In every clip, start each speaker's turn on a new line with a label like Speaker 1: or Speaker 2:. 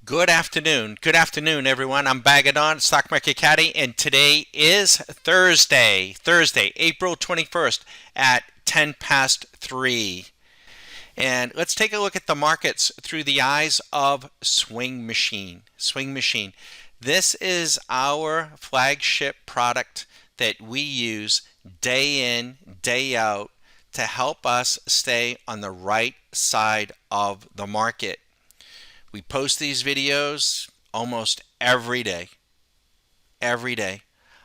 Speaker 1: Good afternoon. Good afternoon, everyone. I'm Bagadon, Stock Market Caddy, and today is Thursday, April 21st at 10 past 3. And let's take a look at the markets through the eyes of Swing Machine. Swing Machine. This is our flagship product that we use day in, day out to help us stay on the right side of the market. We post these videos almost every day. Every day.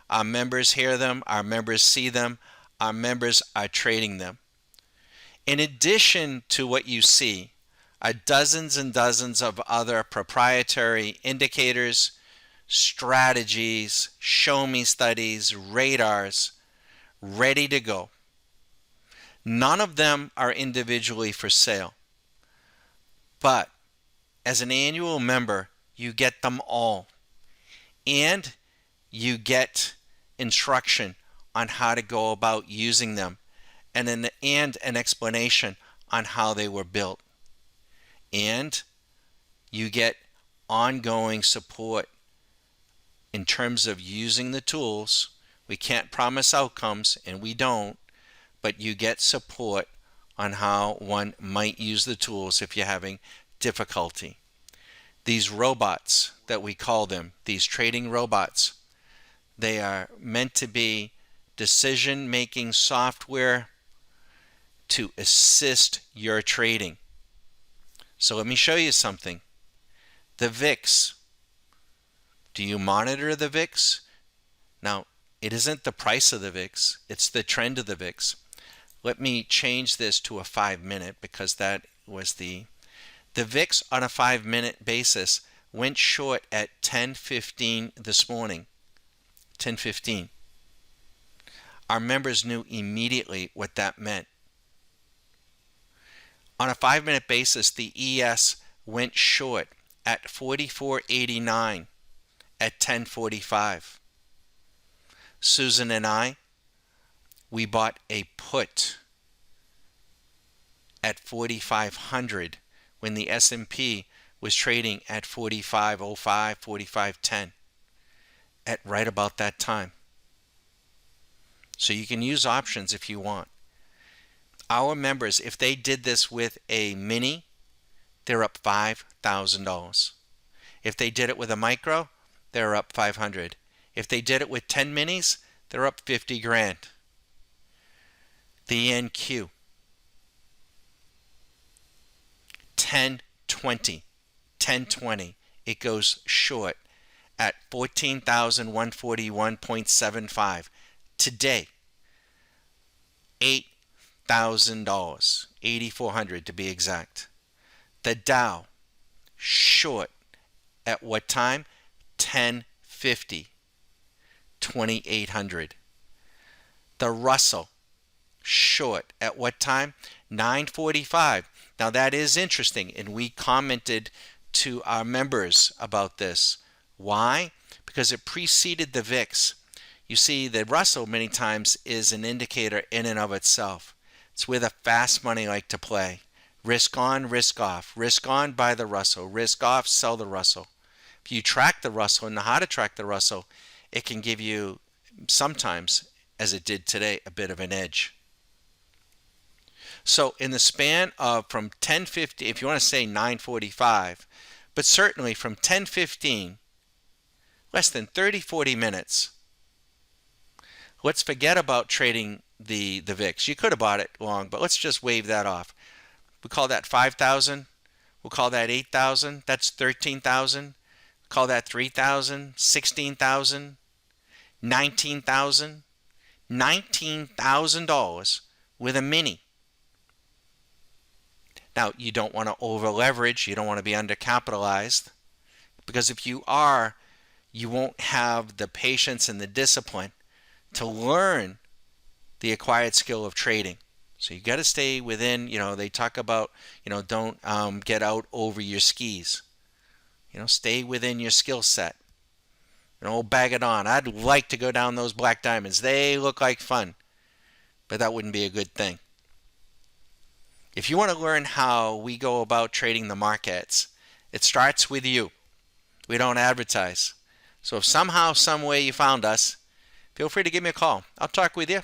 Speaker 1: Our members hear them, our members see them, our members are trading them. In addition to what you see are dozens and dozens of other proprietary indicators, strategies, show me studies, radars, ready to go. None of them are individually for sale, but as an annual member, you get them all. And you get instruction on how to go about using them and an explanation on how they were built. And you get ongoing support in terms of using the tools. We can't promise outcomes, and we don't, but you get support on how one might use the tools if you're having difficulty. These robots that we call them, these trading robots, they are meant to be decision-making software to assist your trading. So let me show you something. The VIX. Do you monitor the VIX? Now, it isn't the price of the VIX, it's the trend of the VIX. Let me change this to a 5-minute because that was the VIX on a 5-minute basis went short at 10:15 this morning. 10:15. Our members knew immediately what that meant. On a 5-minute basis, the ES went short at 44.89 at 10:45. Susan and I, we bought a put at 4,500 when the S&P was trading at 45.05, 45.10 at right about that time. So you can use options if you want. Our members, if they did this with a mini, they're up $5,000. If they did it with a micro, they're up 500. If they did it with 10 minis, they're up 50 grand. The NQ 1020, it goes short at 14,141.75 today. $8,000, 8,400 to be exact. The Dow short at what time? 1050, 2,800. The Russell short at what time? 9:45. Now that is interesting, and we commented to our members about this. Why? Because it preceded the VIX. You see, the Russell many times is an indicator in and of itself. It's where the fast money like to play. Risk on, risk off. Risk on, buy the Russell. Risk off, sell the Russell. If you track the Russell and know how to track the Russell, it can give you sometimes, as it did today, a bit of an edge. So in the span of from 10:50, if you want to say 9:45, but certainly from 10:15, less than 30-40 minutes, let's forget about trading the VIX. You could have bought it long, but let's just wave that off. We call that 5,000. We'll call that 8,000. That's 13,000. Call that 3,000, 16,000, 19,000. $19,000 with a mini. Now, you don't want to over leverage. You don't want to be undercapitalized, because if you are, you won't have the patience and the discipline to learn the acquired skill of trading. So you got to stay within, they talk about, don't get out over your skis. Stay within your skill set. Bag it on. I'd like to go down those black diamonds. They look like fun, but that wouldn't be a good thing. If you want to learn how we go about trading the markets, it starts with you. We don't advertise. So if somehow, some way you found us, feel free to give me a call. I'll talk with you.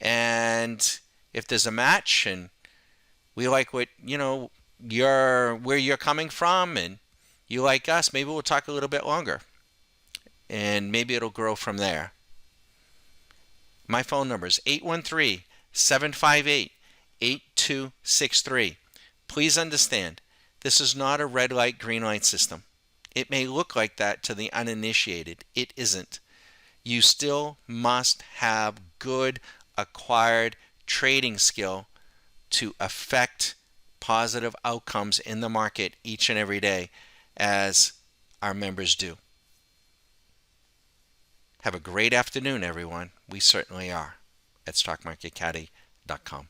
Speaker 1: And if there's a match and we like what, where you're coming from and you like us, maybe we'll talk a little bit longer. And maybe it'll grow from there. My phone number is 813-758-8263. Please understand, this is not a red light, green light system. It may look like that to the uninitiated. It isn't. You still must have good acquired trading skill to affect positive outcomes in the market each and every day, as our members do. Have a great afternoon, everyone. We certainly are at StockMarketCaddy.com.